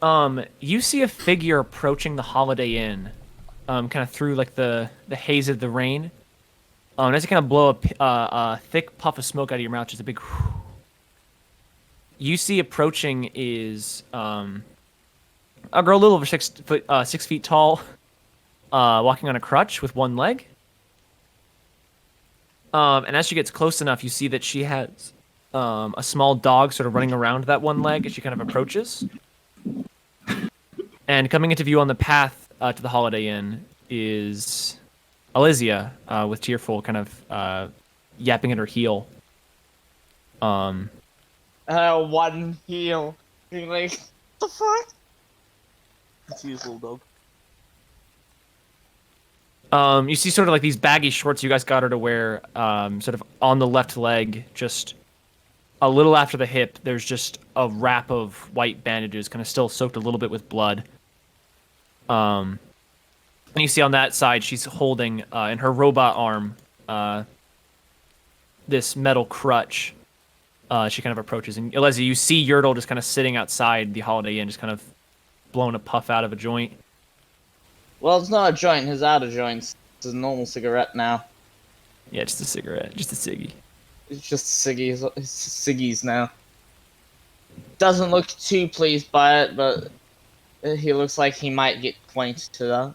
You see a figure approaching the Holiday Inn, kind of through like the haze of the rain. As you kind of blow a thick puff of smoke out of your mouth, just a big. You see approaching is a girl a little over 6 foot, 6 feet tall, walking on a crutch with one leg. And as she gets close enough, you see that she has a small dog sort of running around that one leg as she kind of approaches. And coming into view on the path to the Holiday Inn is Elysia with Tearful kind of yapping at her heel. Um, One heel. Being like, the fuck? It's his little dog. you see sort of like these baggy shorts you guys got her to wear, sort of on the left leg, just a little after the hip. There's just a wrap of white bandages, kind of still soaked a little bit with blood. And you see on that side, she's holding in her robot arm this metal crutch. She kind of approaches, and Elysia, you see Yertle just kind of sitting outside the Holiday Inn, just kind of blowing a puff out of a joint. Well, it's not a joint, his outer joints. It's a normal cigarette now. Yeah, just a cigarette, just a ciggy. It's just ciggies. It's ciggies now. Doesn't look too pleased by it, but he looks like he might get acquainted to that.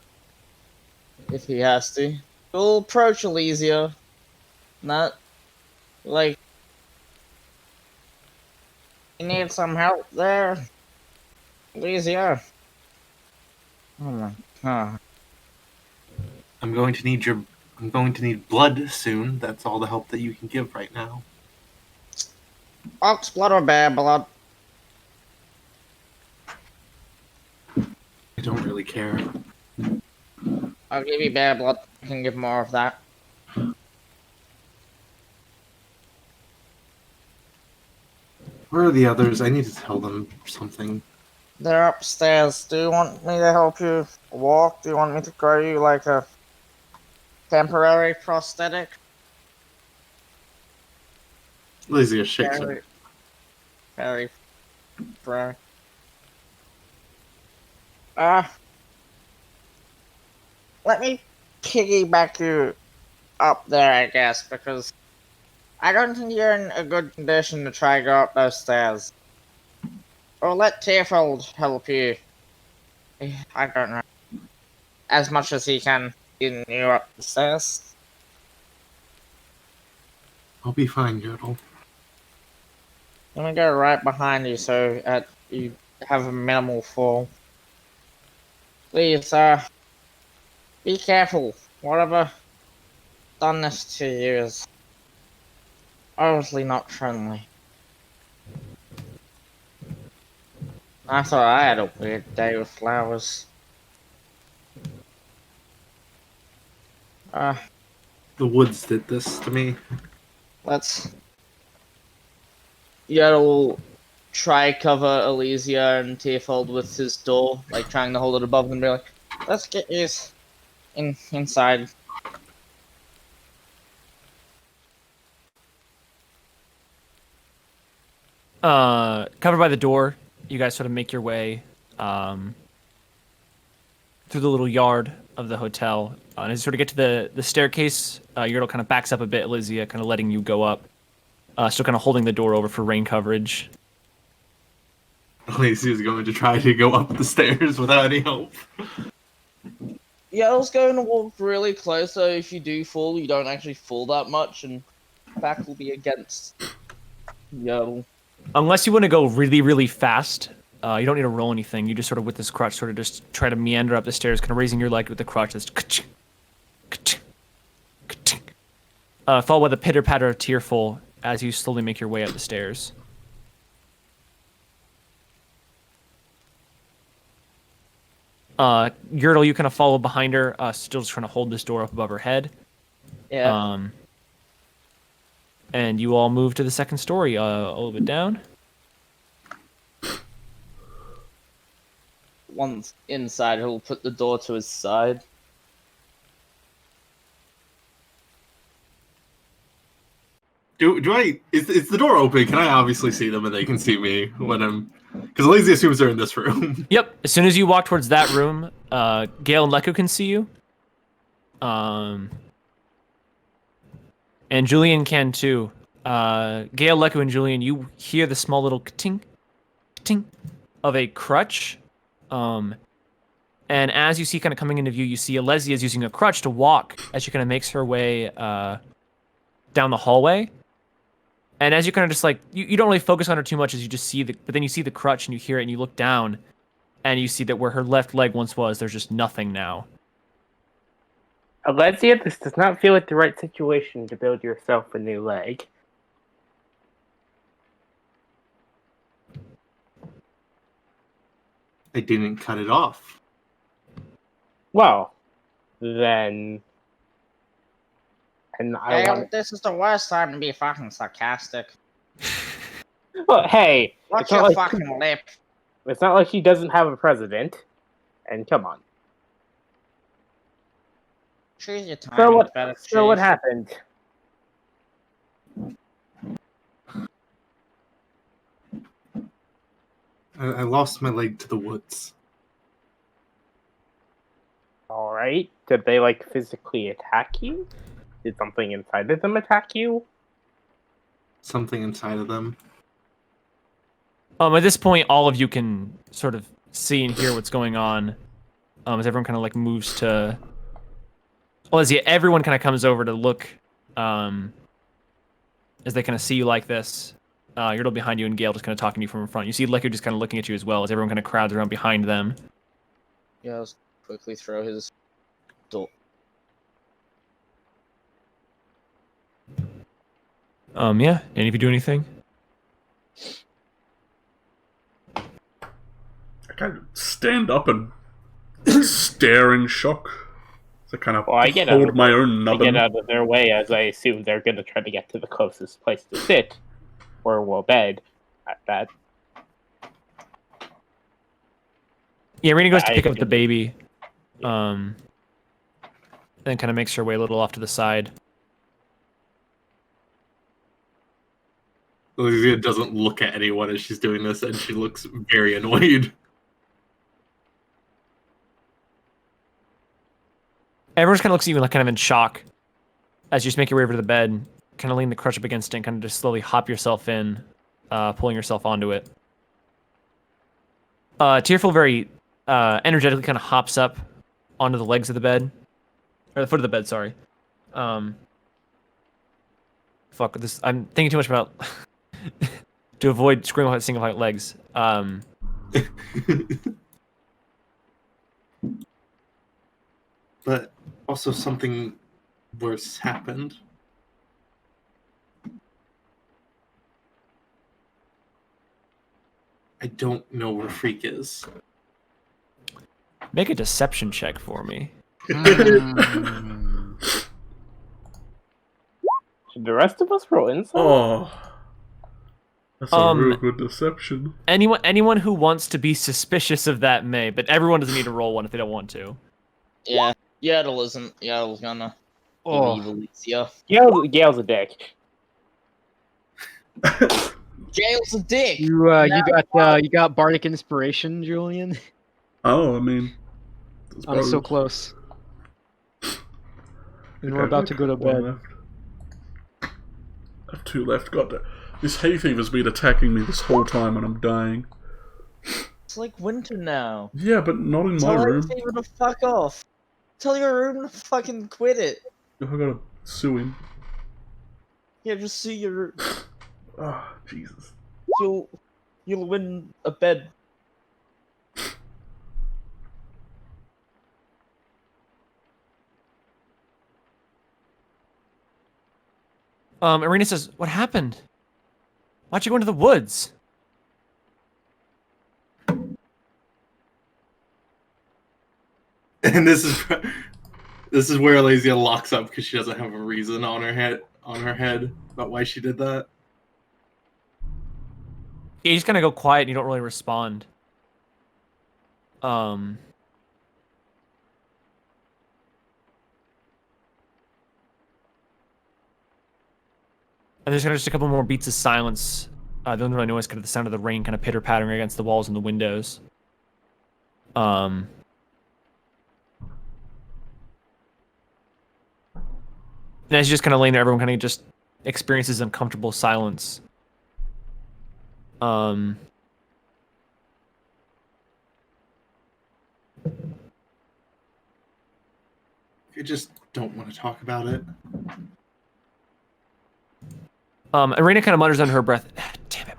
If he has to. We'll approach Elysia. Not like you need some help there. Elysia. Oh my god. I'm going to need blood soon. That's all the help that you can give right now. Ox blood or bear blood? I don't really care. I'll give you bear blood. I can give more of that. Where are the others? I need to tell them something. They're upstairs. Do you want me to help you walk? Do you want me to grow you like a temporary prosthetic? Lysia shakes her. Very, very. Let me piggyback you up there, I guess, because I don't think you're in a good condition to try to go up those stairs. Or let Tearfold help you. I don't know. As much as he can get you up the stairs. I'll be fine, Yodel. Let me go right behind you so you have a minimal fall. Please, be careful. Whatever done this to you is obviously not friendly. I thought I had a weird day with flowers. The woods did this to me. Let's... Yodel try cover Elysia and Tearfold with his door, like trying to hold it above them and be like, let's get these inside. Covered by the door, you guys sort of make your way through the little yard of the hotel. And as you sort of get to the staircase, Yertle kind of backs up a bit, Elysia kind of letting you go up. Still kind of holding the door over for rain coverage. Lysia's going to try to go up the stairs without any help. Yodel's going to walk really close, so if you do fall, you don't actually fall that much, and back will be against Yodel. Unless you want to go really, really fast, you don't need to roll anything. You just sort of, with this crutch, sort of just try to meander up the stairs, kind of raising your leg with the crutch. That's followed by the pitter-patter of Tearful as you slowly make your way up the stairs. Yertle, you kind of follow behind her, still just trying to hold this door up above her head. Yeah. And you all move to the second story, a little bit down. Once inside, he'll put the door to his side. Do I? Is the door open? Can I obviously see them and they can see me when I'm Because Lazy assumes they're in this room. Yep. As soon as you walk towards that room, Gale and Leku can see you. And Julian can too. Gale, Leku, and Julian, you hear the small little ting, ting of a crutch. And as you see kind of coming into view, you see Alesia is using a crutch to walk as she kind of makes her way down the hallway. And as you kind of just like, you don't really focus on her too much as you just see but then you see the crutch and you hear it and you look down and you see that where her left leg once was, there's just nothing now. Alesia, this does not feel like the right situation to build yourself a new leg. I didn't cut it off. Well, then... And I Gale, want... this is the worst time to be fucking sarcastic. Well, hey! Watch it's not your like- fucking lip. It's not like she doesn't have a president. And come on. Choose your time. So what, better so what choose. happened? I lost my leg to the woods. Alright. Did they, like, physically attack you? Did something inside of them attack you? Something inside of them. At this point, all of you can sort of see and hear what's going on. As everyone kind of like moves to... Well, as everyone kind of comes over to look, as they kind of see you like this. You're little behind you and Gale just kind of talking to you from in front. You see Leku just kind of looking at you as well as everyone kind of crowds around behind them. Yeah, let's quickly throw his... Yeah. Any of you do anything? I kind of stand up and stare in shock. So I kind of Well, I get hold out, my own I get nubbin. out of their way as I assume they're going to try to get to the closest place to sit. Or, well, bed. At that. Yeah, Rena goes to I pick up think the baby. And kind of makes her way a little off to the side. Olivia doesn't look at anyone as she's doing this, and she looks very annoyed. Everyone just kind of looks at you like kind of in shock as you just make your way over to the bed, kind of lean the crutch up against it, and kind of just slowly hop yourself in, pulling yourself onto it. Tearful very energetically kind of hops up onto the legs of the bed, or the foot of the bed. Sorry. Fuck this. I'm thinking too much about to avoid screaming about single height legs. But also something worse happened. I don't know where Freak is. Make a deception check for me. Should the rest of us roll insight? Oh. That's a real good deception. Anyone who wants to be suspicious of that may, but everyone doesn't need to roll one if they don't want to. Yeah, Yaddle isn't. Yaddle's gonna believe Alicia. Gale's a dick. Gale's a dick! You got bardic inspiration, Julian. Oh, I mean... that's I'm so probably- close. And Okay, we're about to go to one bed. left. I have 2 left. God damn. This hay fever's been attacking me this whole time and I'm dying. It's like winter now. Yeah, but not in my Tell room. Fever to fuck off. Tell your room to fucking quit it. I gotta sue him. Yeah, just see your room. Ah, Jesus. You'll win a bed. Irina says, "What happened? Why'd you go into the woods?" And this is where Alazia locks up because she doesn't have a reason on her head about why she did that. Yeah, you just kind of go quiet and you don't really respond. And there's kind of just a couple more beats of silence The only really noise kind of the sound of the rain kind of pitter pattering against the walls and the windows. And as you're just kind of laying there, everyone kind of just experiences uncomfortable silence. I just don't want to talk about it. Irina kind of mutters under her breath, "Damn it."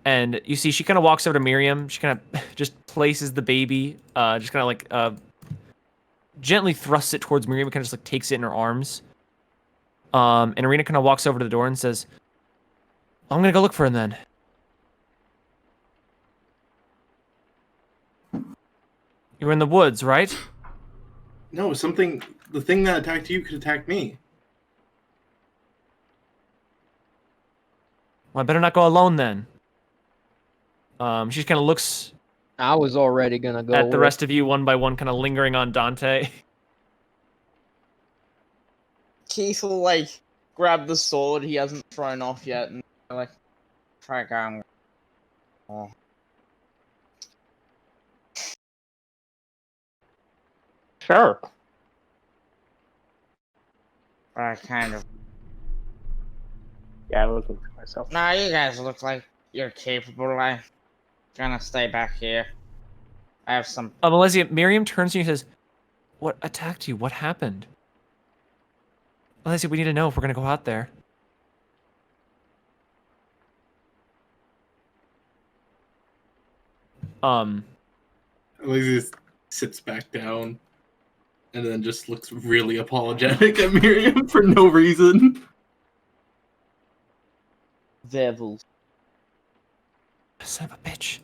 And you see she kind of walks over to Miriam. She kind of just places the baby, just kind of like gently thrusts it towards Miriam, and kind of just like takes it in her arms. And Irina kind of walks over to the door and says, "I'm gonna go look for him then." You were in the woods, right? No, the thing that attacked you could attack me. Well, I better not go alone then. She kind of looks I was already gonna go at the with- rest of you one by one, kind of lingering on Dante. Keith will like grab the sword he hasn't thrown off yet and like try going. Oh. Sure. But I kind of. Yeah, I was looking for myself. Nah, you guys look like you're capable. I'm gonna stay back here. I have some. Alesia, Miriam turns to you and says, "What attacked you? What happened?" Alesia, we need to know if we're gonna go out there. Alesia sits back down and then just looks really apologetic at Miriam for no reason. Devils. Son of a bitch.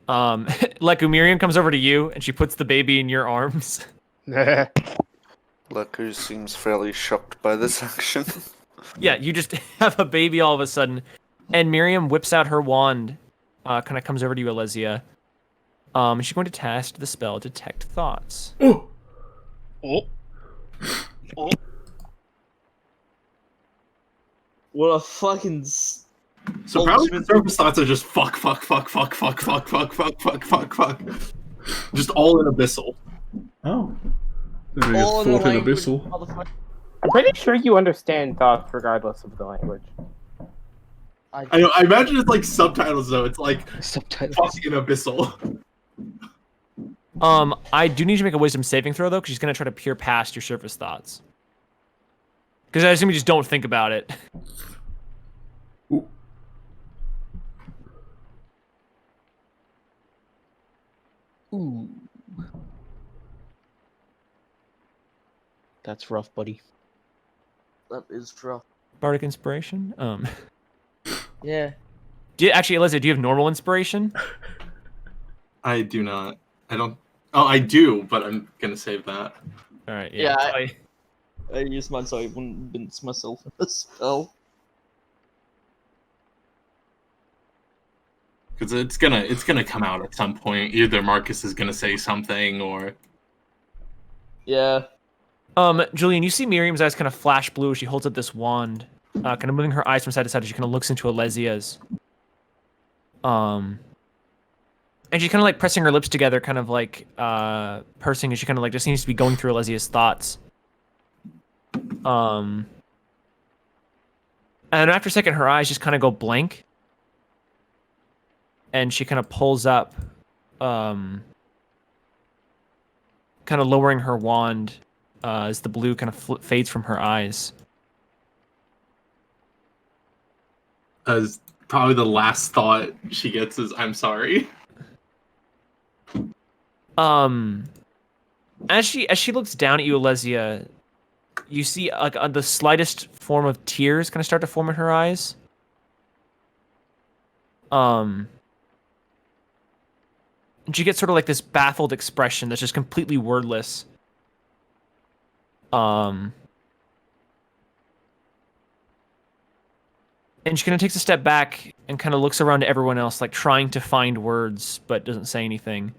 Leku, Miriam comes over to you and she puts the baby in your arms. Leku seems fairly shocked by this action. Yeah, you just have a baby all of a sudden, and Miriam whips out her wand, kind of comes over to you, Alesia. She's going to cast the spell Detect Thoughts. Oh, What a fucking. So probably the surface thoughts are just fuck. Just all in abyssal. oh. Maybe All a in the thought in language, abyssal. motherfucker. I'm pretty sure you understand thoughts regardless of the language. I imagine it's like subtitles though. It's like Subtitles. fucking abyssal. I do need you to make a wisdom saving throw, though, because she's going to try to peer past your surface thoughts. Because I assume you just don't think about it. Ooh. Ooh. That's rough, buddy. That is rough. Bardic Inspiration? Yeah. Actually, Elizabeth, do you have normal inspiration? I do not. I don't. Oh, I do, but I'm gonna save that. Alright, Yeah, yeah. I used mine so I wouldn't mince myself in the spell. Because it's gonna come out at some point. Either Marcus is gonna say something, or Yeah. Julian, you see Miriam's eyes kind of flash blue as she holds up this wand, kind of moving her eyes from side to side as she kind of looks into Alesia's. And she's kind of like pressing her lips together, kind of like pursing, as she kind of like just seems to be going through Alesia's thoughts. And after a second, her eyes just kind of go blank, and she kind of pulls up, kind of lowering her wand as the blue kind of fades from her eyes. as probably the last thought she gets is "I'm sorry." As she looks down at you, Alesia, you see like the slightest form of tears kind of start to form in her eyes. And she gets sort of like this baffled expression that's just completely wordless. And she kind of takes a step back and kind of looks around to everyone else, like trying to find words, but doesn't say anything.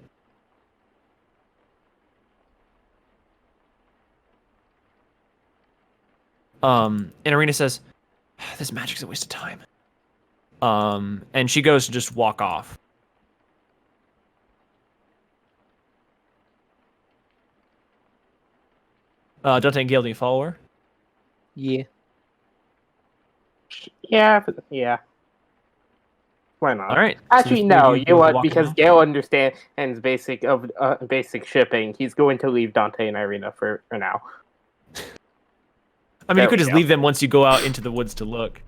And Irina says, This magic's a waste of time. And she goes to just walk off. Dante and Gale, do you follow her? Yeah. Yeah. Why not? All right. so Actually, the three of no. you You know go what? walking Because off. Gale understands basic shipping. He's going to leave Dante and Irina for now. I mean, There you could we just go. leave them once you go out into the woods to look.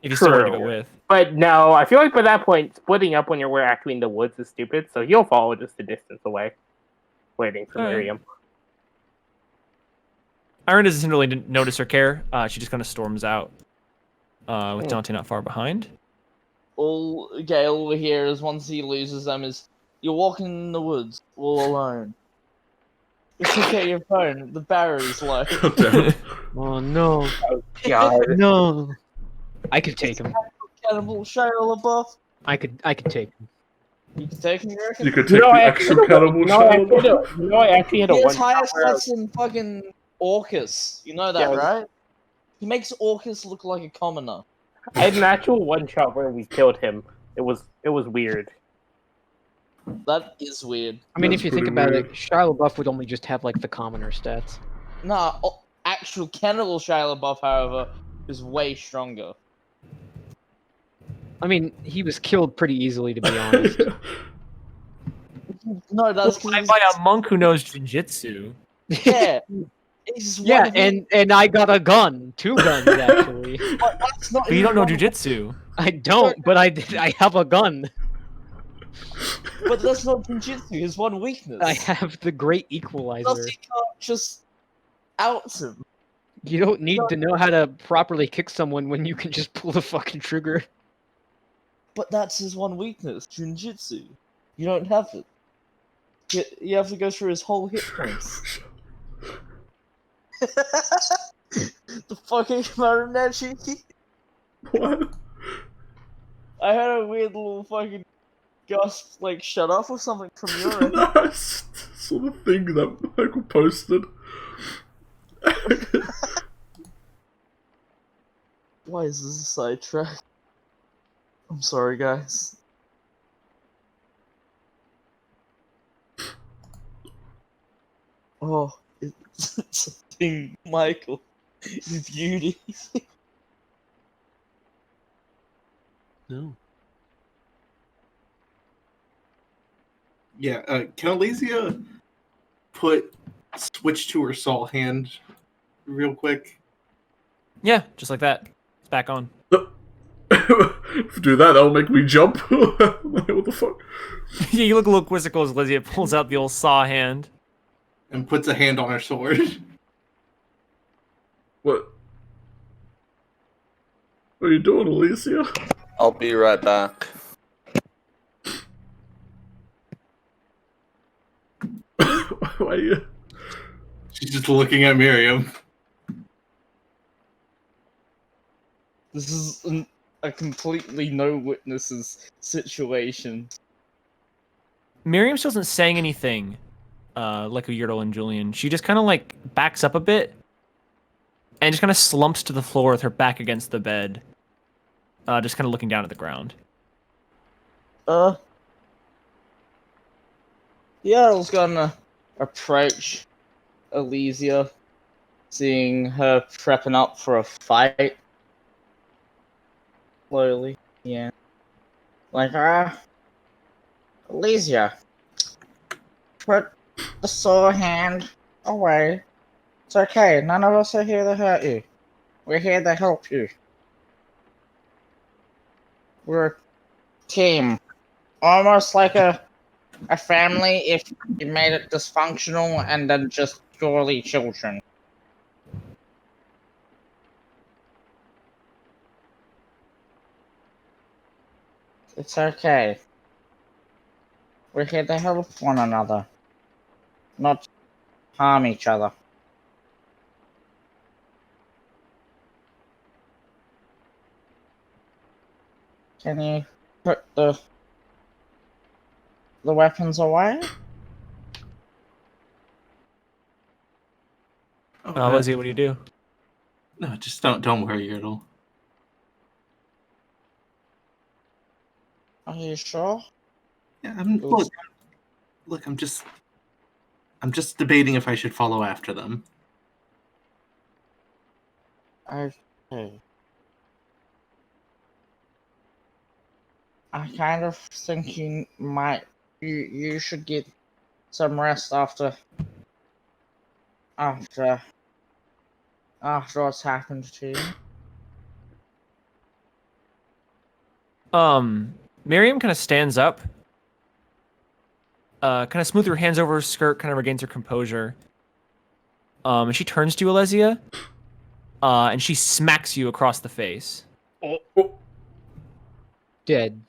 If you still want to go True. with. But no, I feel like by that point, splitting up when we're actually in the woods is stupid. So he'll follow just a distance away, waiting for All right. Miriam. Iron doesn't really notice or care. She just kind of storms out. With Hmm. Dante not far behind. All Gale over here is once he loses them is you're walking in the woods all alone. Just look at your phone. The battery's low. God damn it. Oh no. God. No. I could take him. Cannibal Shale LaBeouf. I could take him. You can take him, you reckon? You could take the extra cannibal I actually hit a He has one higher shot where- stats than fucking Orcus. You know that, Yeah. right? He makes Orcus look like a commoner. I had an actual one shot where we killed him. It was weird. That is weird. I mean, That's if you think pretty about weird. it, Shia LaBeouf would only just have like the commoner stats. Nah, actual Cannibal Shale LaBeouf, however, is way stronger. I mean, he was killed pretty easily, to be honest. No, that's By because a monk who knows jinjitsu. yeah. He's one Yeah, of the- and I got a gun, 2 guns actually. but that's not But you don't know even one- jujitsu. I don't, but I have a gun. But that's not Jinjitsu, his one weakness. I have the Great Plus, Equalizer. he can't just out him. You don't need to know how to properly kick someone when you can just pull the fucking trigger. But that's his one weakness, Jinjitsu. You don't have it. You have to go through his whole hit points. The fucking Marunechi. What? I heard a weird little fucking gasp, like, shut off or something from your end. No, I saw the thing that Michael posted. Why is this a sidetrack? I'm sorry, guys. Oh, it's a thing, Michael. His beauty. No. Yeah, can Elysia switch to her saw hand real quick? Yeah, just like that. It's back on. If you do that, that'll make me jump. Like, what the fuck? Yeah, you look a little quizzical as Lizzie pulls out the old saw hand. And puts a hand on her sword. What? What are you doing, Alicia? I'll be right back. Why are you? She's just looking at Miriam. This is a completely no witnesses situation. Miriam still isn't saying anything, like a Yertle and Julian. She just kind of like backs up a bit and just kind of slumps to the floor with her back against the bed, just kind of looking down at the ground. Yarl's gonna approach Elysia, seeing her prepping up for a fight. Slowly, yeah. Like, Elysia, put the saw hand away. It's okay, none of us are here to hurt you. We're here to help you. We're a team. Almost like a family if you made it dysfunctional and then just purely children. It's okay. We're here to help one another, not harm each other. Can you put the weapons away? Lizzie, what do you do? No, just don't worry, Yertle. Are you sure? Yeah, Oof. look. I'm just debating if I should follow after them. Okay. I kind of think you should get some rest after what's happened to you. Miriam kind of stands up, kind of smooth her hands over her skirt, kind of regains her composure. And she turns to you, Alesia, and she smacks you across the face. Dead.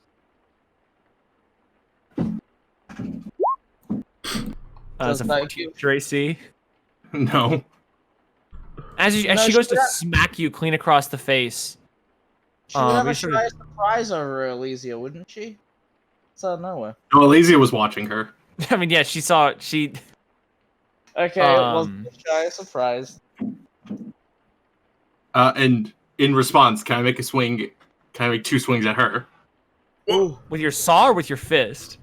It's a Does that 14 Tracy. No. As she goes to smack you clean across the face, She would have you a sort of- shy surprise over Elysia, wouldn't she? It's out of nowhere. No, Elysia was watching her. I mean, yeah, she. Okay, it was Um, a shy surprise. And in response, can I make a swing? Can I make 2 swings at her? Ooh. with your saw or with your fist?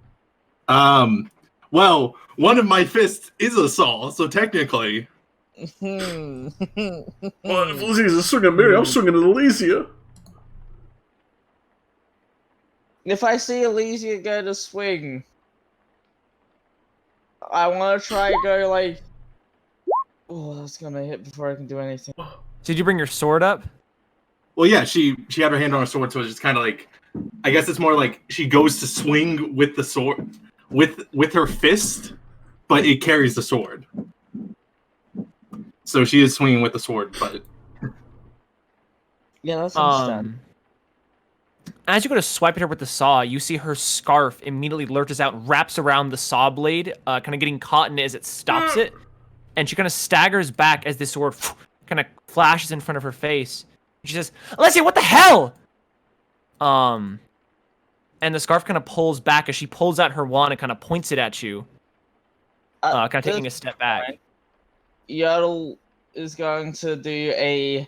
Well, one of my fists is a saw, so technically. Well, if Lizzie's swinging at Mary, I'm swinging at Elysia. If I see Elysia go to swing, I want to try go like. Oh, that's gonna hit before I can do anything. Did you bring your sword up? Well, yeah, she had her hand on her sword, so it's just kind of like, I guess it's more like she goes to swing with the sword, with her fist, but it carries the sword. So she is swinging with the sword, but Yeah, that's understandable. As you go to swipe at her with the saw, you see her scarf immediately lurches out and wraps around the saw blade, kind of getting caught in it as it stops it. And she kind of staggers back as this sword kind of flashes in front of her face. She says, "Alessia, what the hell?" And the scarf kind of pulls back as she pulls out her wand and kind of points it at you, kind of taking a step back. Yodel is going to do a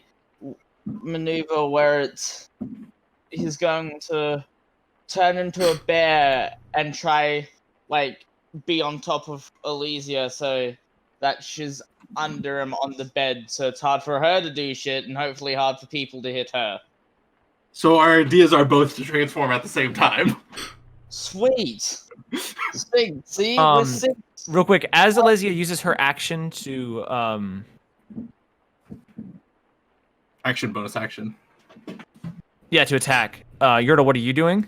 maneuver where he's going to turn into a bear and try, like, be on top of Elysia so that she's under him on the bed, so it's hard for her to do shit and hopefully hard for people to hit her. so our ideas are both to transform at the same time. Sweet! Sweet. See? Um, We're sick. Real quick, as Alesia uses her action to Action, bonus action. to attack. Yurta, what are you doing?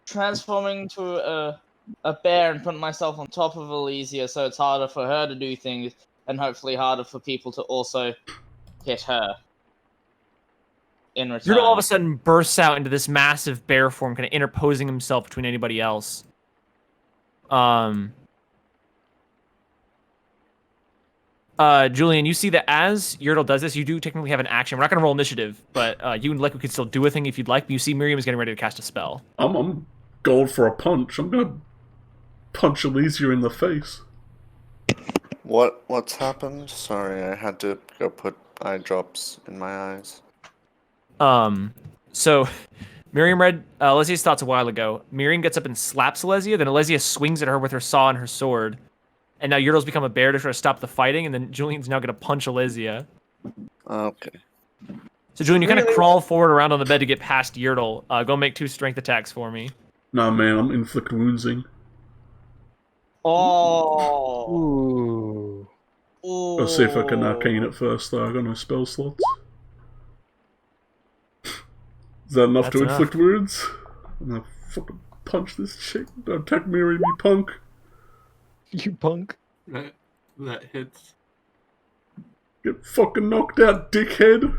Transforming to a bear and putting myself on top of Elysia so it's harder for her to do things and hopefully harder for people to also hit her in return. Yurta all of a sudden bursts out into this massive bear form, kind of interposing himself between anybody else. Julian, you see that as Yurtle does this, you do technically have an action. We're not going to roll initiative, but you and Leku can still do a thing if you'd like. But you see Miriam is getting ready to cast a spell. I'm going for a punch. I'm gonna punch Elysia in the face. What's happened? Sorry, I had to go put eye drops in my eyes. So Miriam read Alesia's thoughts a while ago. Miriam gets up and slaps Alesia, then Alesia swings at her with her saw and her sword. And now Yurtle's become a bear to try to stop the fighting, and then Julian's now going to punch Alesia. Okay. So Julian, you kind of crawl forward around on the bed to get past Yurtle. Go make 2 strength attacks for me. Nah, man, I'm inflict woundsing. Oh. Ooh. Ooh. I'll see if I can arcane it first, though. I got no spell slots. Is that enough That's to enough. inflict wounds? I'm gonna fucking punch this chick. Don't attack Miriam, you punk. You punk. That hits. Get fucking knocked out, dickhead.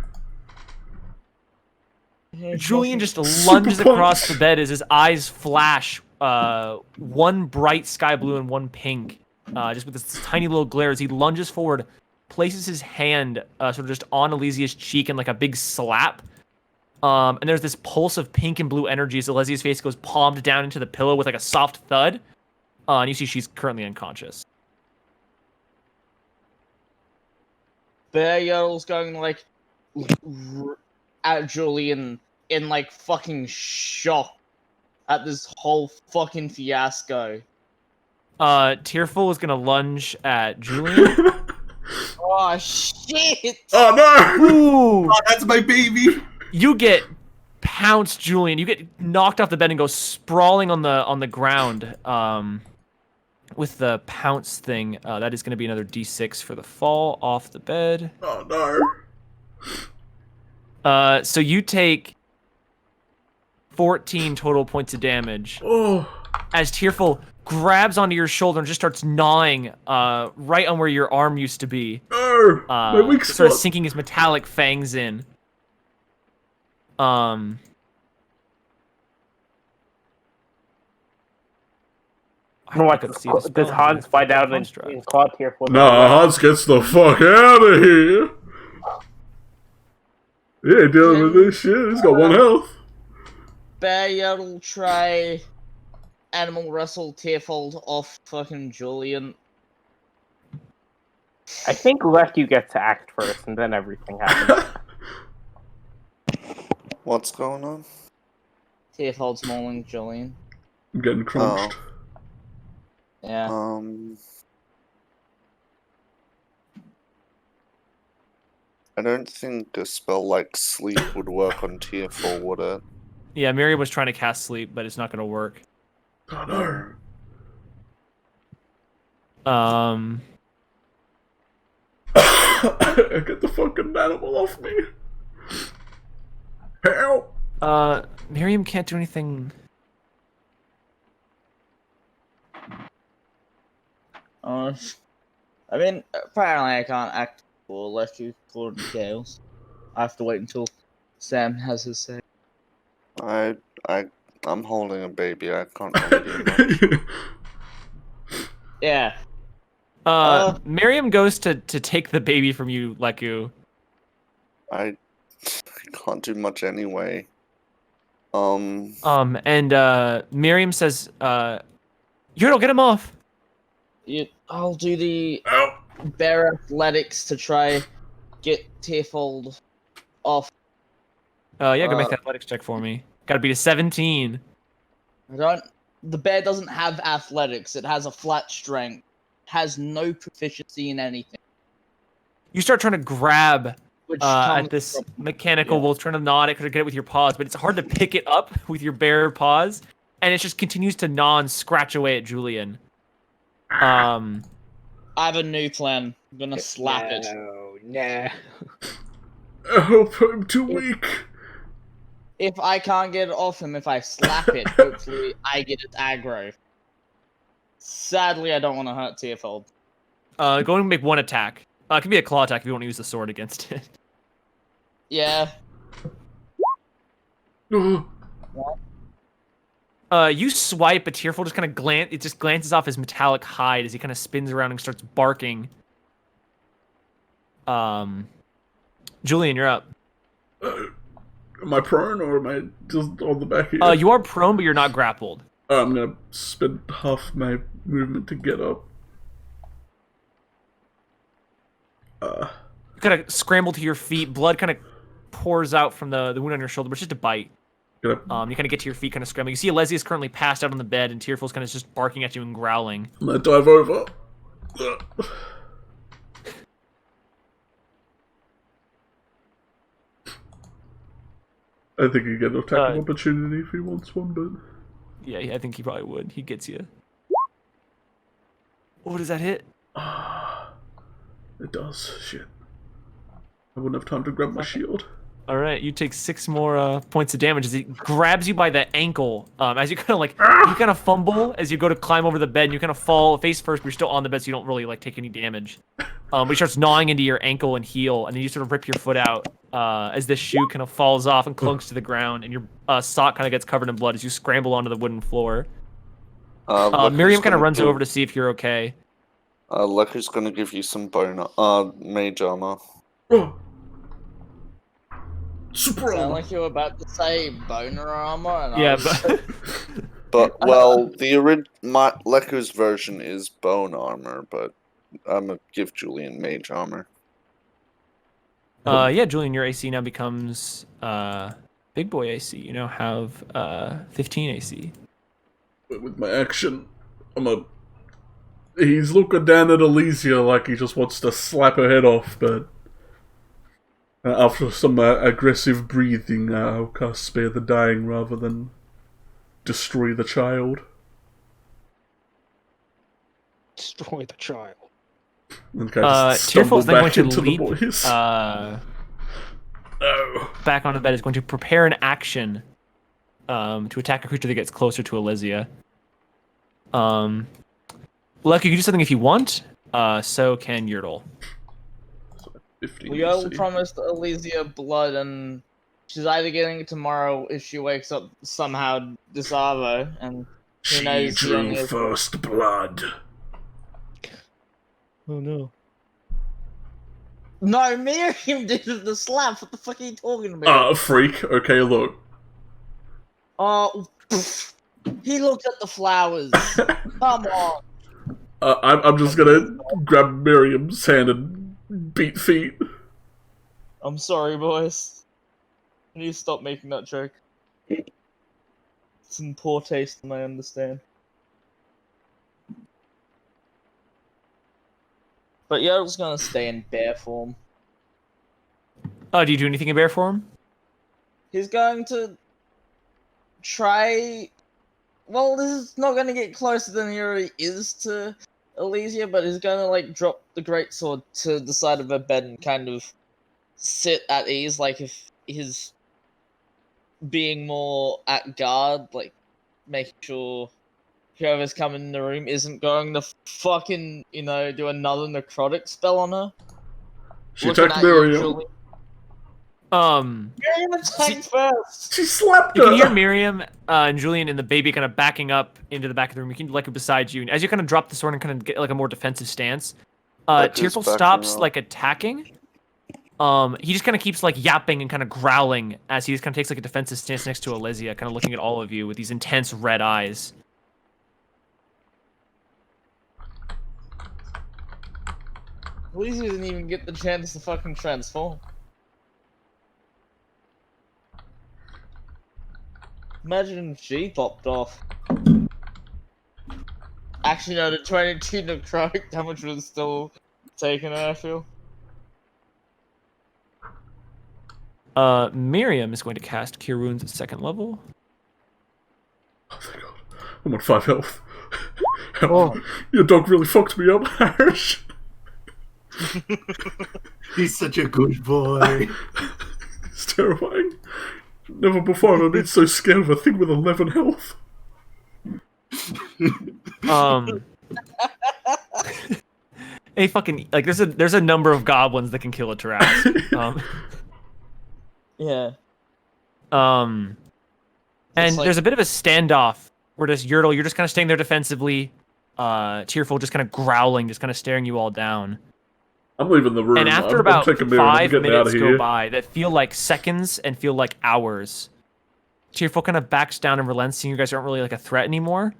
Julian just Super lunges punch. across the bed as his eyes flash, one bright sky blue and one pink, just with this tiny little glare as he lunges forward, places his hand sort of just on Alesia's cheek in like a big slap. And there's this pulse of pink and blue energy as Alesia's face goes palmed down into the pillow with like a soft thud. And you see she's currently unconscious. Bear Yodel's going like at Julian in like fucking shock at this whole fucking fiasco. Tearful is gonna lunge at Julian. Oh shit! Oh no! Ooh! Oh, that's my baby. You get pounced, Julian. You get knocked off the bed and go sprawling on the ground. With the pounce thing, that is going to be another d6 for the fall off the bed. Oh no! So you take 14 total points of damage Oh, as Tearful grabs onto your shoulder and just starts gnawing right on where your arm used to be. no! My weak Sort of spot. sinking his metallic fangs in. What, gotta see the does spell Hans for find out construct. and call Tearful? Nah, Hans gets the fuck out of here. Yeah, dealing with this shit. He's got 1 health. Bear'll try animal wrestle Tearfold off fucking Julian. I think Leku gets to act first, and then everything happens. What's going on? Tearfold's mauling Julian. I'm getting crunched. Yeah. I don't think a spell like sleep would work on tier 4, would it? Yeah, Miriam was trying to cast sleep, but it's not going to work. Oh no! Get the fucking animal off me! Help! Miriam can't do anything. I mean, apparently I can't act for Leku for Gales. I have to wait until Sam has his say. I'm holding a baby. I can't really do much. Yeah. Miriam goes to take the baby from you, Leku. I can't do much anyway. And Miriam says, Yurtle, get him off! I'll do the Ow. bear athletics to try get Tearfold off. Yeah, go make that athletics check for me. Gotta beat a 17. The bear doesn't have athletics. It has a flat strength. It has no proficiency in anything. You start trying to grab Which at this mechanical bolt, trying to gnaw it, get it with your paws, but it's hard to pick it up with your bare paws, and it just continues to gnaw and scratch away at Julian. I have a new plan. I'm gonna slap it. No. Oh, I'm too weak. If I can't get it off him, if I slap it, hopefully I get its aggro. Sadly, I don't want to hurt Tearfold. Go and make one attack. It can be a claw attack if you want to use the sword against it. Yeah. You swipe, but Tearful just kind of it just glances off his metallic hide as he kind of spins around and starts barking. Julian, you're up. Am I prone or am I just on the back here? You are prone, but you're not grappled. I'm gonna spend half my movement to get up. You kind of scramble to your feet. Blood kind of pours out from the wound on your shoulder, but it's just a bite. You kind of get to your feet, kind of scrambling. You see Alessia is currently passed out on the bed, and Tearful's kind of just barking at you and growling. I'm gonna dive over. I think he get an attack of opportunity if he wants one, but... Yeah, I think he probably would. He gets you. Oh, does that hit? It does. Shit. I wouldn't have time to grab my shield. All right, you take 6 more points of damage as he grabs you by the ankle. As you kind of you kind of fumble as you go to climb over the bed, and you kind of fall face first, but you're still on the bed, so you don't really take any damage. But he starts gnawing into your ankle and heel, and then you sort of rip your foot out as this shoe kind of falls off and clunks to the ground, and your sock kind of gets covered in blood as you scramble onto the wooden floor. Miriam kind of runs over to see if you're okay. Leku's gonna give you some mage armor. Sound like you were about to say boner armor, and Yeah, I was... But well, Leku's version is bone armor, but I'm gonna give Julian mage armor. Yeah, Julian, your AC now becomes 15. big boy AC. You now have 15 AC. But with my action, he's looking down at Elysia like he just wants to slap her head off, but after some aggressive breathing, I'll cast Spare the Dying rather than destroy the child. Destroy the child. And kind of just Tearful's then back going to into leap the boys. back onto the bed. Is going to prepare an action to attack a creature that gets closer to Elysia. Lucky, you can do something if you want. So can Yurtle. 15 We all AC. promised Elysia blood, and she's either getting it tomorrow if she wakes up somehow this Arvo, and She knows she drew only has- first blood. Oh no. No, Miriam did the slap. What the fuck are you talking about? Freak. Okay, look. Oh, pff. He looked at the flowers. Come on. I'm just gonna grab Miriam's hand and beat feet. I'm sorry, boys. I need to stop making that joke. It's in poor taste, and I understand. But Yodel's gonna stay in bear form. Oh, do you do anything in bear form? He's going to try. Well, this is not going to get closer than he already is to Elysia, but he's going to like drop the greatsword to the side of her bed and kind of sit at ease, like if he's being more at guard, like making sure whoever's coming in the room isn't going to fucking, do another necrotic spell on her. She Looking attacked at you, Miriam. Julie. You Miriam attacked first! She slapped can her. hear Miriam and Julian and the baby kind of backing up into the back of the room. You can like beside you, and as you kind of drop the sword and kind of get like a more defensive stance, That is Tearful backing stops up. like attacking. He just kind of keeps like yapping and kind of growling as he just kind of takes like a defensive stance next to Elysia, kind of looking at all of you with these intense red eyes. Elysia didn't even get the chance to fucking transform. Imagine if she popped off. Actually, no, the 22 necrotic damage was still taking her, I feel. Miriam is going to cast Cure Wounds at 2nd level. Oh, thank God. I'm on 5 health. Oh. Your dog really fucked me up, Harsh. He's such a good boy. It's terrifying. Never before have I been so scared of a thing with 11 health. Hey, fucking like there's a number of goblins that can kill a Tarrasque. Yeah. And It's like- there's a bit of a standoff where just Yurtle, you're just kind of staying there defensively. Tearful just kind of growling, just kind of staring you all down. I'm leaving the room. And after I'm about taking Miriam. I'm 5 getting out minutes of go here. by that feel like seconds and feel like hours, Tearful kind of backs down and relents, seeing you guys aren't really like a threat anymore,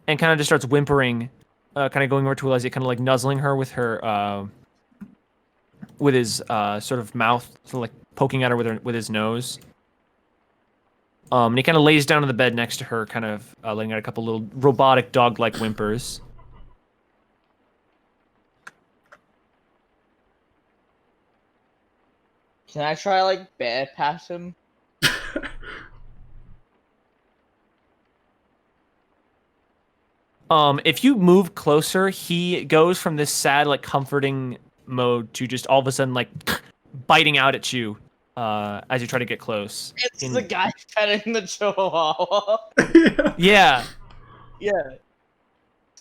and kind of just starts whimpering, kind of going over to Elysia, kind of like nuzzling her with her, with his sort of mouth, sort of like poking at her with his nose. And he kind of lays down on the bed next to her, kind of letting out a couple little robotic dog-like whimpers. Can I try, like, bear pat him? If you move closer, he goes from this sad, like, comforting mode to just all of a sudden, like, biting out at you as you try to get close. It's the guy petting the chihuahua. Yeah. Yeah.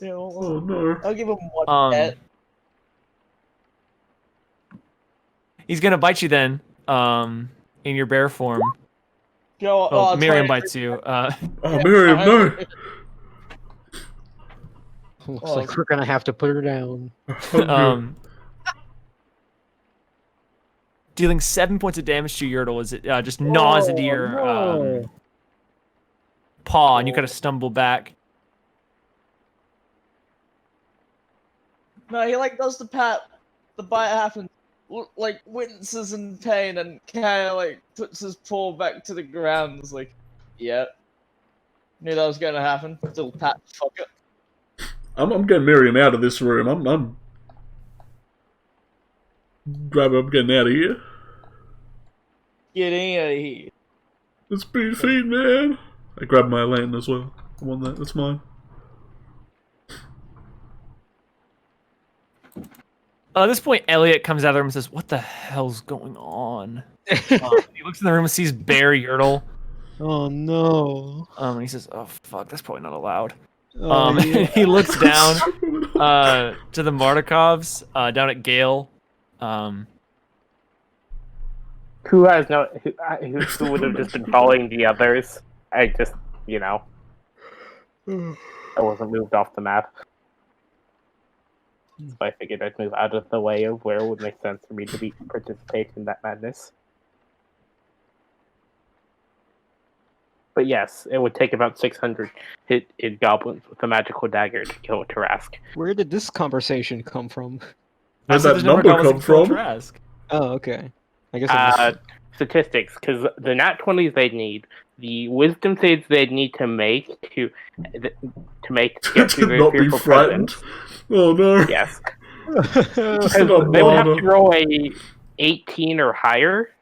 Yeah. Oh no. I'll give him one pet. He's gonna bite you then, in your bear form. Go, Oh, Miriam 20. bites you. Oh, Miriam, no. Looks like we're gonna have to put her down. Dealing 7 points of damage to Yurtle as it just gnaws into your paw, and you kind of stumble back. No, he like does the pat. The bite happens. like winces in pain and kind of like puts his paw back to the ground. It's like, yeah, knew that was gonna happen. Little pat fucker. I'm getting Miriam out of this room. I'm getting out of here. Getting out of here. It's been feed, man. I grabbed my lantern as well. I want that. That's mine. At this point, Elliot comes out of the room and says, "What the hell's going on?" He looks in the room and sees Bear Yertle. Oh no. And he says, "Oh fuck, that's probably not allowed." Oh, yeah. He looks down to the Mardikovs down at Gale. Who has no? Who would have just been following the others? I just, I wasn't moved off the map. So I figured I'd move out of the way of where it would make sense for me to participate in that madness. But yes, it would take about 600 hit goblins with a magical dagger to kill a Tarask. Where did this conversation come from? Where'd said that there's no number goblins come to kill from? Trask. Oh, okay. I guess I missed Statistics, because the nat 20s they'd need, the wisdom saves they'd need to make to get To through their not be fearful frightened. presence. Oh no. Yes. Just Because not they would have bother. to roll a 18 or higher.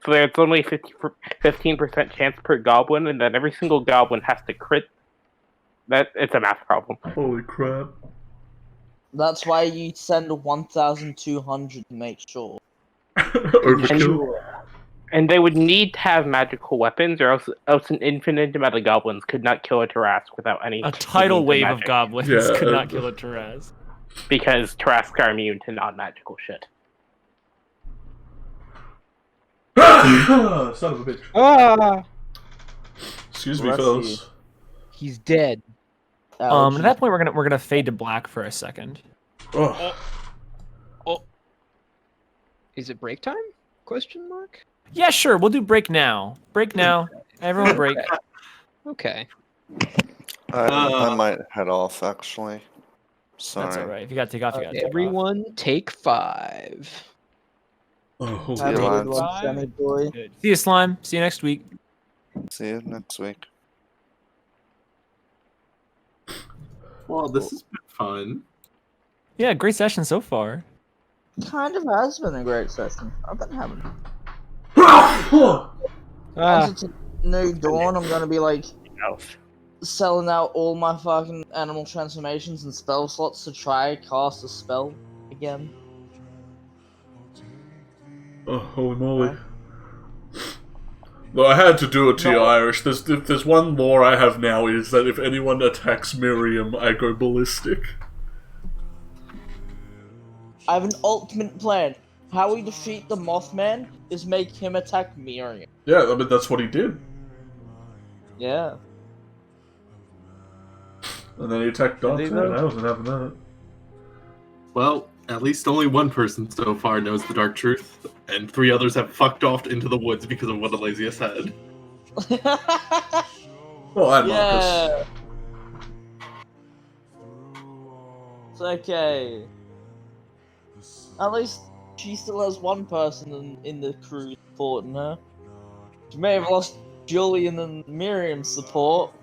So there's only 15% chance per goblin, and then every single goblin has to crit. It's a math problem. Holy crap. That's why you send 1,200 to make sure. Overkill. And they would need to have magical weapons, or else an infinite amount of goblins could not kill a Tarask without any. A tidal means wave of magic, goblins Yeah, could not kill a Tarask. because Tarask are immune to non-magical shit. Son of a bitch. Ah! Excuse me, Bless fellas. He's dead. Ouch. At that point, we're gonna fade to black for a second. Oh. Is it break time? Question mark? Yeah, sure. We'll do break now. Break now. Everyone break. Okay. I might head off, actually. Sorry. That's all right. If you gotta take off, you gotta take off. Everyone take 5. Oh, holy See you, crap. lads. Senate boy. Good. See you, Slime. See you next week. See you next week. Well, this has been fun. Yeah, great session so far. Kind of has been a great session. I've been having. Ah, Once it's a new dawn, I'm gonna be like No. selling out all my fucking animal transformations and spell slots to try cast a spell again. Oh, holy moly. Well, I had to do it to you, Irish. There's one lore I have now is that if anyone attacks Miriam, I go ballistic. I have an ultimate plan. How we defeat the Mothman is make him attack Miriam. Yeah, I mean, that's what he did. Yeah. And then he attacked Dante, and I wasn't having that. Well, at least only one person so far knows the dark truth, and 3 others have fucked off into the woods because of what Elasia said. Well, and Marcus. Yeah. It's okay. At least she still has one person in the crew supporting her. She may have lost Julian and Miriam's support.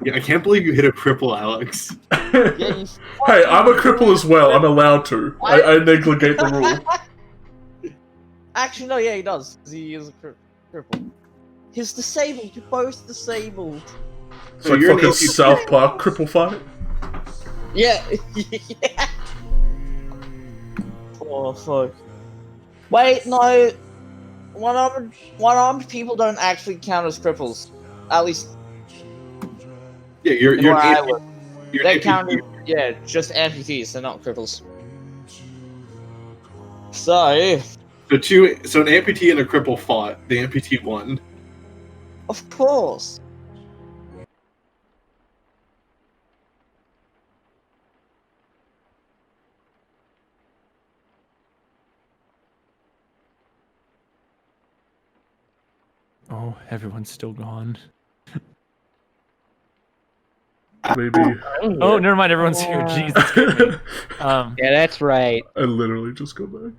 Yeah, I can't believe you hit a cripple, Alex. Yeah, you Hey, I'm a cripple as well. I'm allowed to. I negligate the rule. Actually, no, yeah, he does. 'Cause he is a cripple. He's disabled. You're both disabled. It's like you're an fucking amputee. South Park cripple fight. Yeah. Yeah. Oh, fuck. Wait, no. One-armed people don't actually count as cripples. At least Yeah, you're where an I amputee. live. You're They an count as, amputee. yeah, just amputees. They're not cripples. So, So an amputee and a cripple fought. The amputee won. of course. Oh, everyone's still gone. Maybe. Oh, never mind. Everyone's here. Jeez, that scared me. Yeah, that's right. I literally just got back.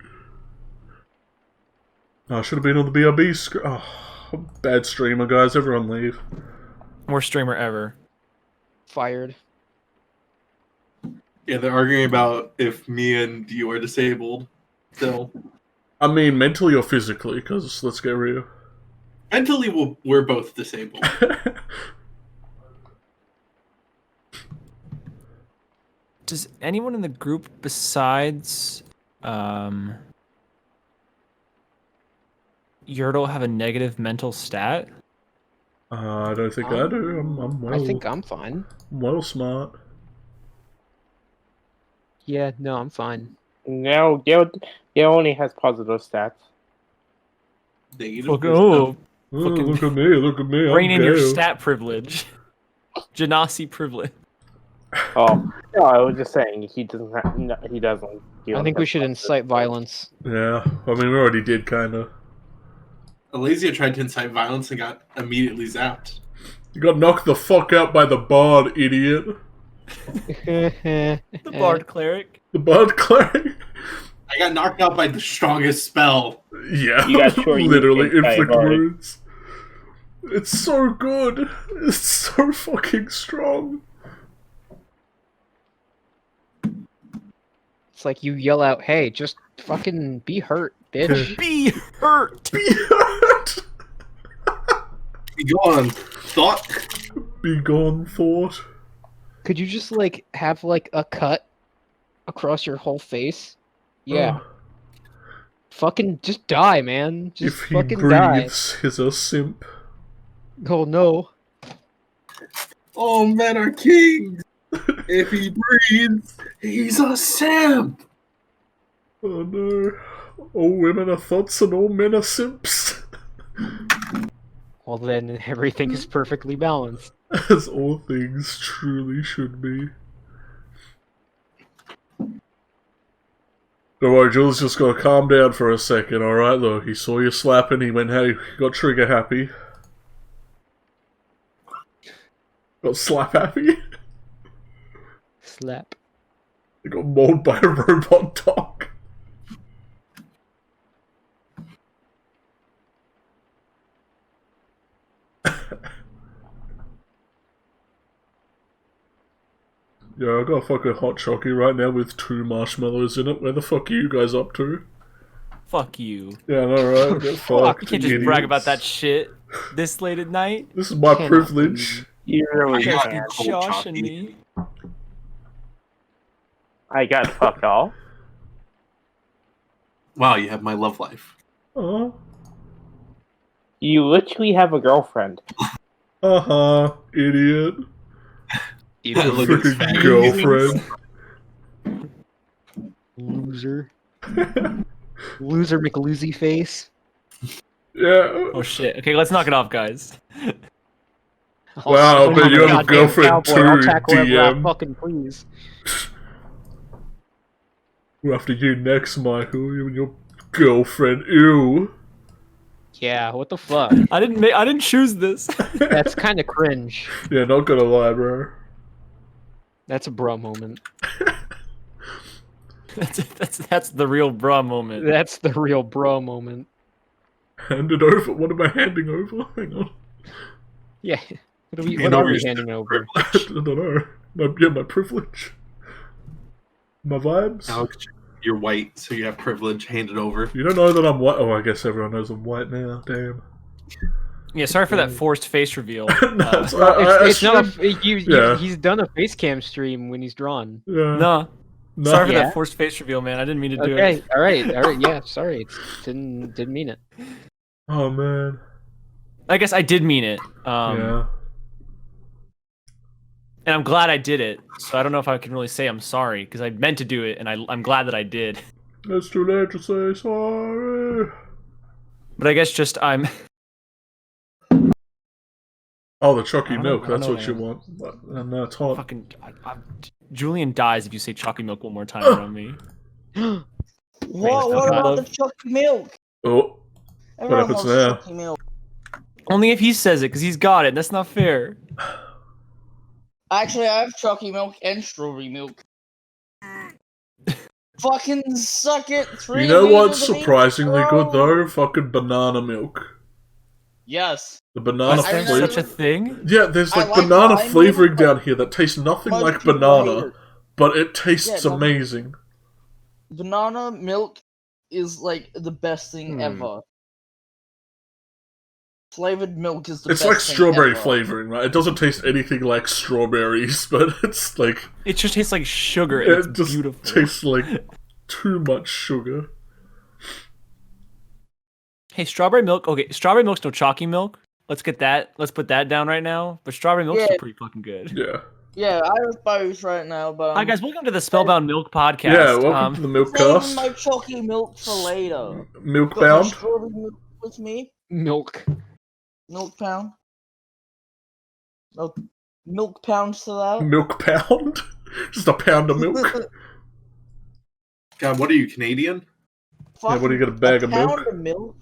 Oh, I should have been on the BRB screen. Oh, bad streamer, guys. Everyone leave. Worst streamer ever. Fired. Yeah, they're arguing about if me and you are disabled. Still, I mean, mentally or physically, because let's get real. mentally, we're both disabled. Does anyone in the group besides Yurtle have a negative mental stat? I don't think I do. I'm well. I think I'm fine. I'm well smart. Yeah, no, I'm fine. No, Gil only has positive stats. Negative Look, wisdom. oh, Oh, Fucking look at me! Look at me! rein I'm in your Gale. stat privilege. Genasi privilege. Oh, no, I was just saying he doesn't. He doesn't. He I only think we has should positive incite stats. violence. Yeah, I mean, we already did, kind of. Alesia tried to incite violence and got immediately zapped. You got knocked the fuck out by the bard, idiot. The Bard Cleric. The bard cleric. I got knocked out by the strongest spell. Yeah, You got sure you literally can inflict bard. wounds. It's so good. It's so fucking strong. It's like you yell out, "Hey, just fucking be hurt, bitch." Be hurt. Be hurt. Go on, thought. Be gone, thought. Could you just like have like a cut across your whole face? Yeah. Fucking just die, man. Just If he fucking die. breathes, he's a simp. Oh no. All men are kings. If he breathes, he's a simp. Oh no. All women are thoughts and all men are simps. Well then everything is perfectly balanced. As all things truly should be. Don't worry, Jules just gotta calm down for a second, alright? Look, he saw you slapping, he went, hey, he got trigger happy. Got slap happy. Slap. He got mauled by a robot dog. Yeah, I got a fucking hot chocolate right now with 2 marshmallows in it. Where the fuck are you guys up to? Fuck you. Yeah, I know, right? Get fucked, You can't just brag idiots. about that shit this late at night. This is my Cannot privilege. You really You guys can't. be joshing me. I got fuck all. Wow, you have my love life. Oh. You literally have a girlfriend. Idiot. You Look at this Freaking fat girlfriend. loser. Loser McLoosey face. Yeah. Oh shit. Okay, let's knock it off, guys. Wow, Oh, but I'm you have a goddamn girlfriend cowboy, I'll too, tackle whoever I DM. fucking please. We're after you next, Michael. You and your girlfriend. Ew. Yeah, what the fuck? I didn't choose this. That's kind of cringe. Yeah, not gonna lie, bro. That's a bro moment. that's the real bruh moment. That's the real bro moment. Hand it over. What am I handing over? Hang on. Yeah. What are we, Hand what are over we your handing over? I don't know. My privilege. My vibes. Alex, you're white, so you have privilege handed over. You don't know that I'm white. Oh, I guess everyone knows I'm white now. Damn. Yeah, sorry for that forced face reveal. No, it's- It's not streamed- a, Yeah. he's done a face cam stream when he's drawn. Yeah. No. No. Sorry for Yeah. that forced face reveal, man. I didn't mean to do Okay, it. alright, yeah, sorry. Didn't mean it. Oh man. I guess I did mean it. Yeah. And I'm glad I did it. So I don't know if I can really say I'm sorry because I meant to do it, and I'm glad that I did. It's too late to say sorry. But I guess just I'm. Oh, the chalky I don't know- milk. I don't That's know, what you man. want. And that's hot. Fucking. Julian dies if you say chalky milk one more time around me. What Thanks, about love. the chocolate milk? Oh. Everyone happens loves there? chocolate milk. Only if he says it, because he's got it. And that's not fair. Actually, I have chalky milk and strawberry milk. Fucking suck it. You know what's surprisingly good though? Fucking banana milk. Yes. The banana Is there flavor. such a thing? Yeah, there's I like like banana lime flavoring milk, down here that tastes nothing most like people hate banana, it. but it tastes Yeah, no- amazing. Banana milk is like the best thing ever. Flavored milk is the It's best like thing strawberry ever. flavoring, right? It doesn't taste anything like strawberries, but it's like It just tastes like sugar. And it it's just beautiful. tastes like too much sugar. Hey, strawberry milk. Okay, strawberry milk's no chalky milk. Let's get that. Let's put that down right now. But strawberry milk's Yeah. still pretty fucking good. Yeah. Yeah, I have both right now, but Hi guys, welcome to the Spellbound Milk podcast. Yeah, welcome to the milk saving cast. my chalky milk for later. Got my Milkbound. strawberry milk with me. Milk. Milk pound. Milk pound to that. Milk pound? Just a pound of milk? God, what are you, Canadian? Yeah, what do you get, a bag of milk? Pound of milk?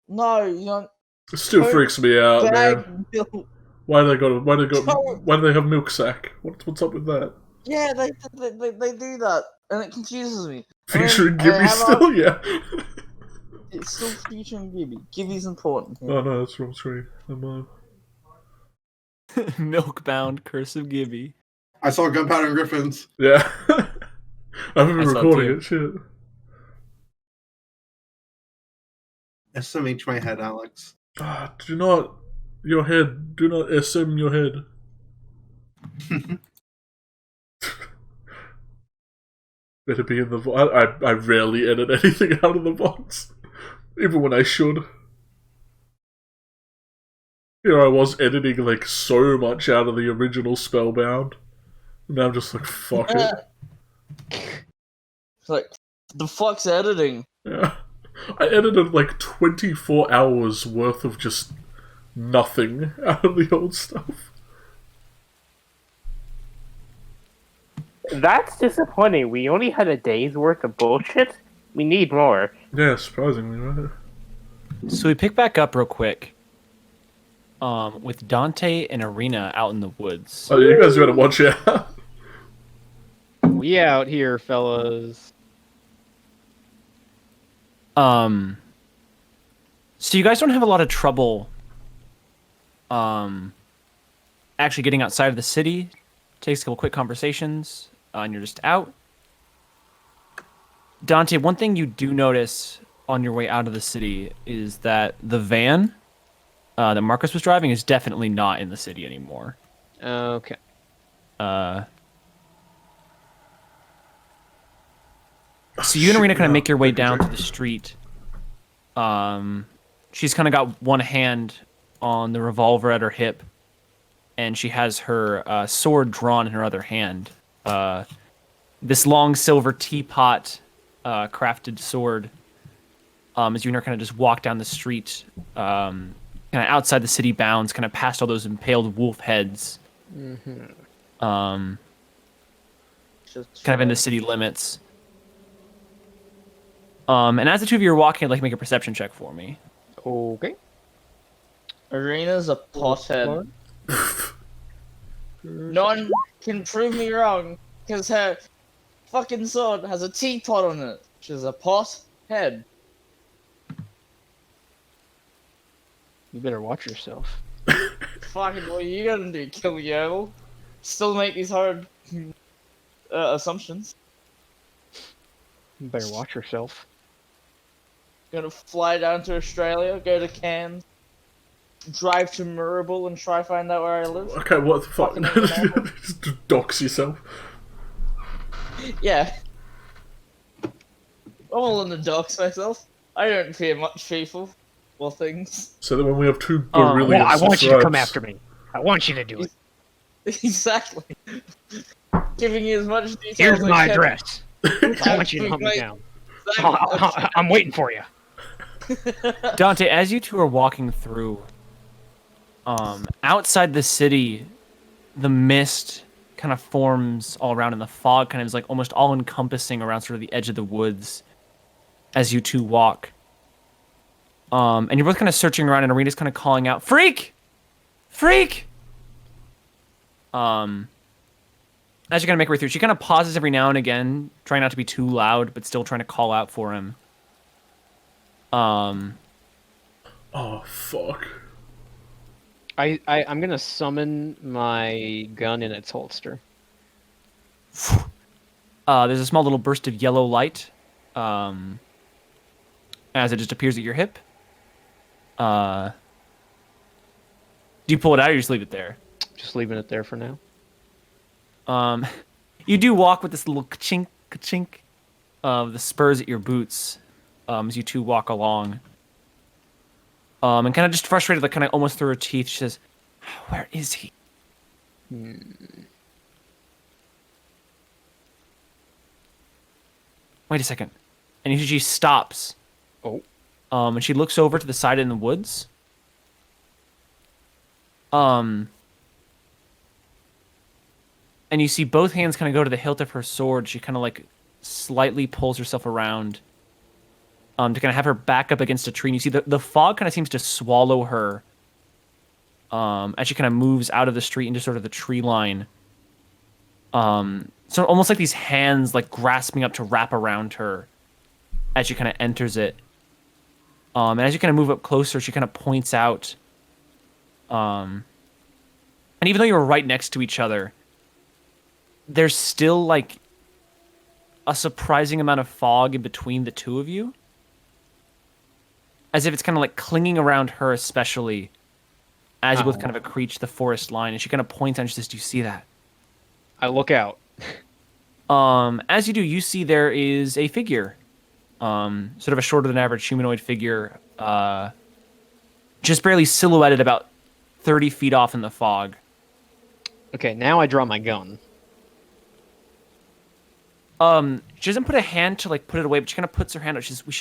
No, you don't. It still freaks me out, Bag man. milk. Why do they have milk sack? What's up with that? Yeah, they do that, and it confuses me. Featuring I Gibby have still? Yeah. It's still featuring Gibby. Gibby's important. Oh no, that's wrong screen. I'm Milkbound, Curse of Gibby. I saw Gunpowder and Griffins. Yeah. I haven't been I saw it recording too. it, shit. SMH my head, Alex. Do not SM your head. Better be in the I rarely edit anything out of the box. Even when I should. You know, I was editing like so much out of the original Spellbound. And now I'm just like, fuck it. It's like, the fuck's editing? Yeah. I edited like 24 hours worth of just nothing out of the old stuff. That's disappointing. We only had a day's worth of bullshit. We need more. Yeah, surprisingly, right? So we pick back up real quick. With Dante and Arena out in the woods. Oh, you guys better watch out. We out here, fellas. So you guys don't have a lot of trouble actually getting outside of the city. Takes a couple quick conversations, and you're just out. Dante, one thing you do notice on your way out of the city is that the van that Marcus was driving is definitely not in the city anymore. Okay. So you and Arena kind of make your way down to the street. She's kind of got one hand on the revolver at her hip, and she has her sword drawn in her other hand. This long silver teapot crafted sword. As you and her kind of just walk down the street, kind of outside the city bounds, kind of past all those impaled wolf heads. Kind of in the city limits. And as the two of you are walking, I'd like to make a perception check for me. Okay. Arena's a pothead. No one can prove me wrong, because her fucking sword has a teapot on it, which is a pot head. You better watch yourself. Fucking what are you gonna do, kill Yertle? Still make these hard assumptions. You better watch yourself. Gonna fly down to Australia, go to Cairns, drive to Murrible and try find out where I live. Okay, what the fuck? Fucking Just dox yourself. Yeah. I'm all in the docks myself. I don't fear much people or things. So that when we have two Oh, brilliant Well, I want you to come subscribes- after me. I want you to do it. Exactly. Giving you as much detail Here's as I my can. address. I want you to hunt me down. I'm waiting for you. Dante, as you two are walking through, outside the city, the mist kind of forms all around, and the fog kind of is like almost all encompassing around sort of the edge of the woods as you two walk. And you're both kind of searching around, and Arena's kind of calling out, "Freak! Freak!" As you're gonna make your way through, she kind of pauses every now and again, trying not to be too loud, but still trying to call out for him. Oh, fuck. I'm gonna summon my gun in its holster. There's a small little burst of yellow light, as it just appears at your hip. Do you pull it out or you just leave it there? Just leaving it there for now. You do walk with this little ka-chink, ka-chink of the spurs at your boots, as you two walk along. And kind of just frustrated, like kind of almost through her teeth, she says, "Where is he?" Wait a second. And she stops. Oh. And she looks over to the side in the woods. And you see both hands kind of go to the hilt of her sword. She kind of like slightly pulls herself around to kind of have her back up against a tree. And you see the fog kind of seems to swallow her as she kind of moves out of the street into sort of the tree line. So almost like these hands like grasping up to wrap around her as she kind of enters it. And as you kind of move up closer, she kind of points out. And even though you were right next to each other, there's still like a surprising amount of fog in between the two of you. As if it's kind of like clinging around her, especially as you both kind of breach the forest line. And she kind of points out and she says, "Do you see that?" I look out. As you do, you see there is a figure, sort of a shorter than average humanoid figure, just barely silhouetted about 30 feet off in the fog. Okay, now I draw my gun. She doesn't put a hand to like put it away, but she kind of puts her hand out. She says, we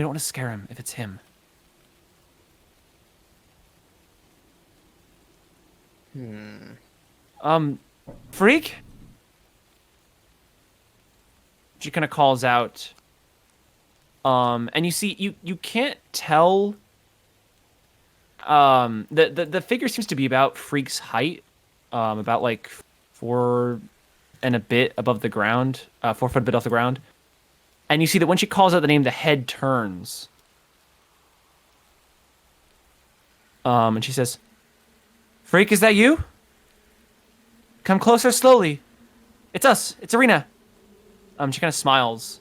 don't want to scare him if it's him. Freak? She kind of calls out. And you see, you can't tell. The figure seems to be about Freak's height, about like 4 and a bit above the ground, 4 foot a bit off the ground. And you see that when she calls out the name, the head turns. And she says, "Freak, is that you? Come closer slowly. It's us. It's Arena." She kind of smiles.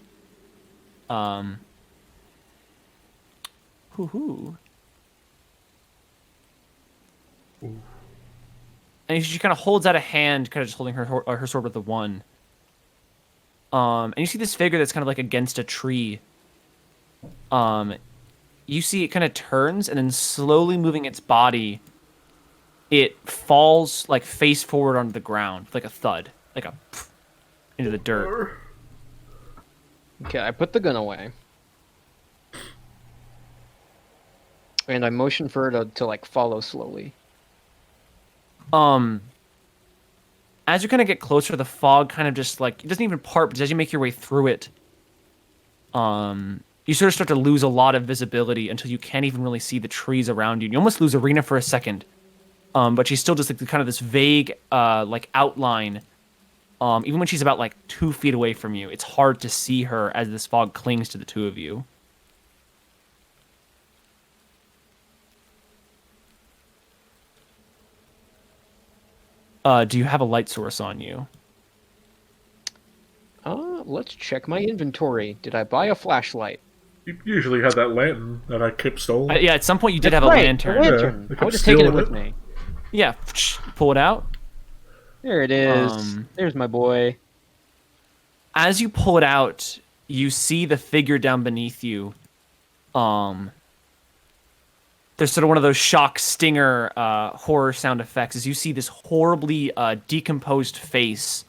Hoo-hoo. And she kind of holds out a hand, kind of just holding her sword with the one. And you see this figure that's kind of like against a tree. You see it kind of turns, and then slowly moving its body, it falls like face forward onto the ground, like a thud, like a into the dirt. Okay, I put the gun away. And I motion for her to like follow slowly. As you kind of get closer, the fog kind of just like, it doesn't even part, but as you make your way through it, you sort of start to lose a lot of visibility until you can't even really see the trees around you. You almost lose Arena for a second. But she's still just like kind of this vague like outline. Even when she's about like 2 feet away from you, it's hard to see her as this fog clings to the two of you. Do you have a light source on you? Let's check my inventory. Did I buy a flashlight? You usually had that lantern that I kept stolen. Yeah, at some point you did have That's a right, lantern. A lantern. Yeah, I would have taken it stealing with it. me. Yeah, pull it out. There it is. There's my boy. As you pull it out, you see the figure down beneath you. There's sort of one of those shock stinger horror sound effects as you see this horribly decomposed face.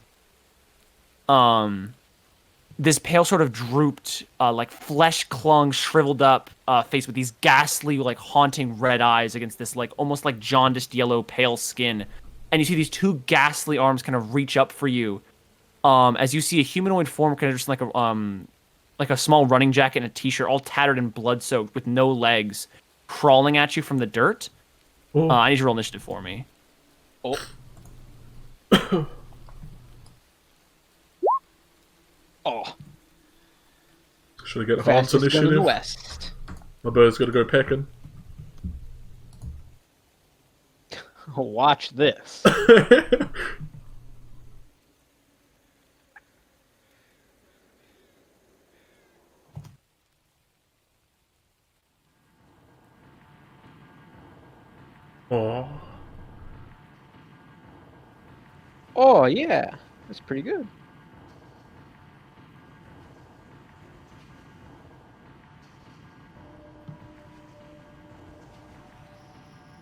This pale sort of drooped, like flesh clung, shriveled up face with these ghastly, like haunting red eyes against this like almost like jaundiced yellow pale skin. And you see these 2 ghastly arms kind of reach up for you. As you see a humanoid form kind of just like a small running jacket and a t-shirt all tattered and blood-soaked with no legs crawling at you from the dirt. I need you to roll initiative for me. Oh. Oh, Should I get Hans fastest gun in the initiative? West. My bird's gotta go pecking. Watch this. Oh. Oh yeah, that's pretty good.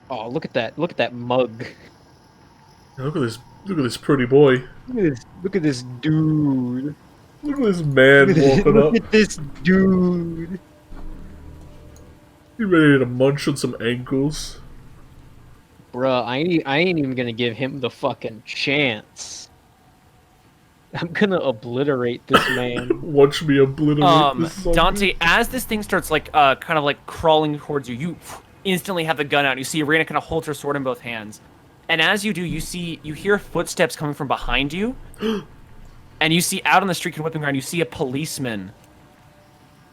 Oh, look at that! Look at that mug. Look at this! Look at this pretty boy! Look at this! Look at this dude! Look at this man Look at this, walking look up. at this dude! You ready to munch on some ankles? Bruh, I ain't even gonna give him the fucking chance. I'm gonna obliterate this man. Watch me obliterate this zombie. Dante, as this thing starts like kind of like crawling towards you, you instantly have the gun out. You see Arena kind of holds her sword in both hands, and as you do, you hear footsteps coming from behind you, and you see out on the street and whipping around. You see a policeman,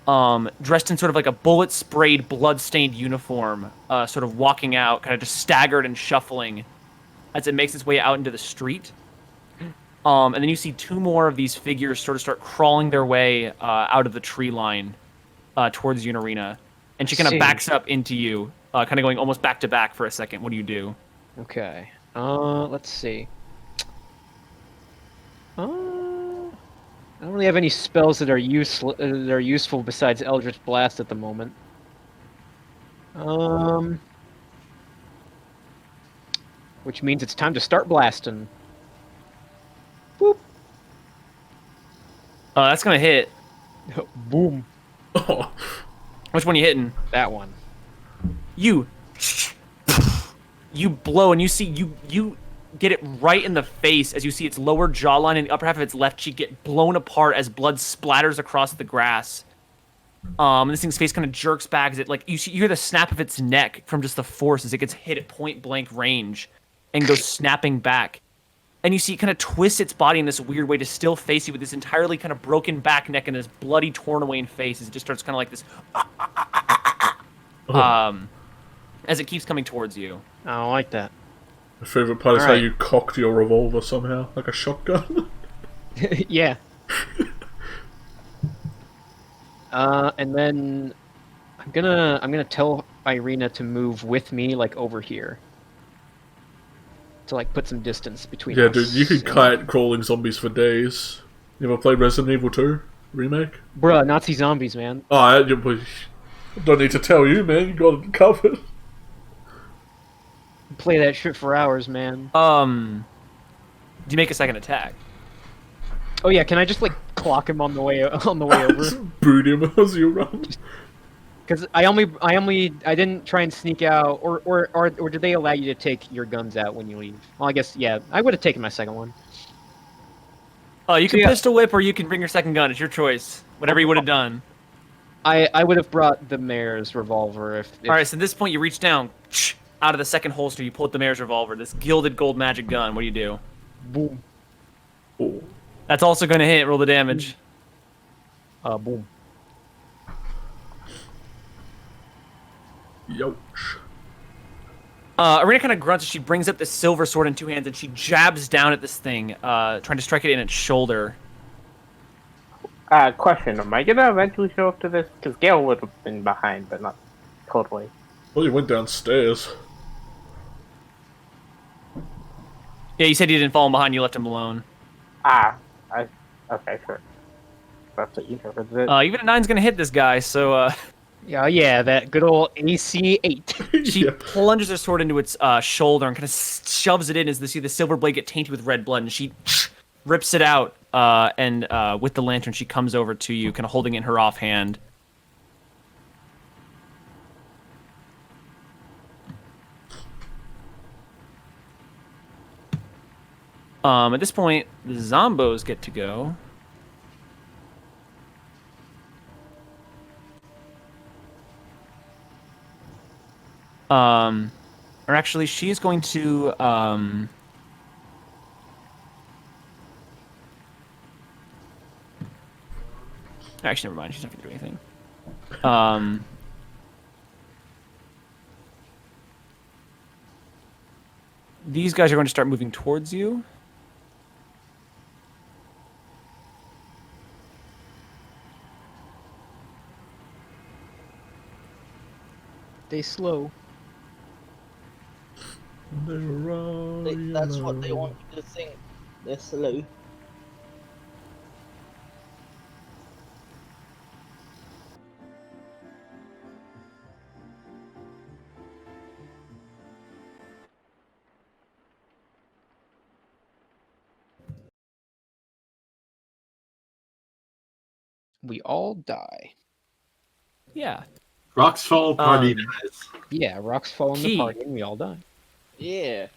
dressed in sort of like a bullet sprayed, blood stained uniform, sort of walking out, kind of just staggered and shuffling, as it makes its way out into the street. And then you see two more of these figures sort of start crawling their way out of the tree line towards you, Arena. And she kind of See. backs up into you, kind of going almost back to back for a second. What do you do? Okay. Let's see. I don't really have any spells that are useful besides Eldritch Blast at the moment. Which means it's time to start blasting. Boop. That's going to hit. Boom. Oh, Which one are you hitting? That one. You blow, and you see you get it right in the face as you see its lower jawline and the upper half of its left cheek get blown apart as blood splatters across the grass. And this thing's face kind of jerks back as it you hear the snap of its neck from just the force as it gets hit at point blank range and goes snapping back. And you see it kind of twists its body in this weird way to still face you with this entirely kind of broken back neck and this bloody, torn away face as it just starts kind of like this, as it keeps coming towards you. I don't like that. my favorite part is how Alright. you cocked your revolver somehow, like a shotgun. Yeah. And then I'm gonna tell Irina to move with me, like over here, to like put some distance between Yeah, us. dude, you could kite crawling zombies for days. You ever played Resident Evil 2 remake? Bruh, Nazi zombies, man. Oh, I don't need to tell you, man. You got it covered. Play that shit for hours, man. Do you make a second attack? Oh yeah, can I just like clock him on the way over? Boot him as you run. Because I didn't try and sneak out, or did they allow you to take your guns out when you leave? Well, I guess yeah, I would have taken my second one. You can Yeah. pistol whip or you can bring your second gun. It's your choice. Whatever you would have done. I would have brought the mayor's revolver if All right, so at this point you reach down out of the second holster. You pull out the mayor's revolver, this gilded gold magic gun. What do you do? boom, Oh. That's also going to hit. Roll the damage. boom. Youch. Arena kind of grunts as she brings up this silver sword in two hands and she jabs down at this thing, trying to strike it in its shoulder. Question: am I gonna eventually show up to this? Because Gale would have been behind, but not totally. Well, you went downstairs. Yeah, you said you didn't follow him behind. You left him alone. Okay, sure. That's what you interpreted it. Even a 9's going to hit this guy, so Yeah, that good old AC 8. she Yeah. plunges her sword into its shoulder and kind of shoves it in as you see the silver blade get tainted with red blood, and she rips it out, and with the lantern she comes over to you, kind of holding it in her offhand. At this point, the zombos get to go. Or actually, she is going to Actually, never mind. She's not gonna do anything. These guys are going to start moving towards you. Stay slow. That's what they want you to think. They're slow. We all die. Yeah. Rocks fall, party Um, dies. Yeah, rocks fall in the Key. party and we all die. Yeah.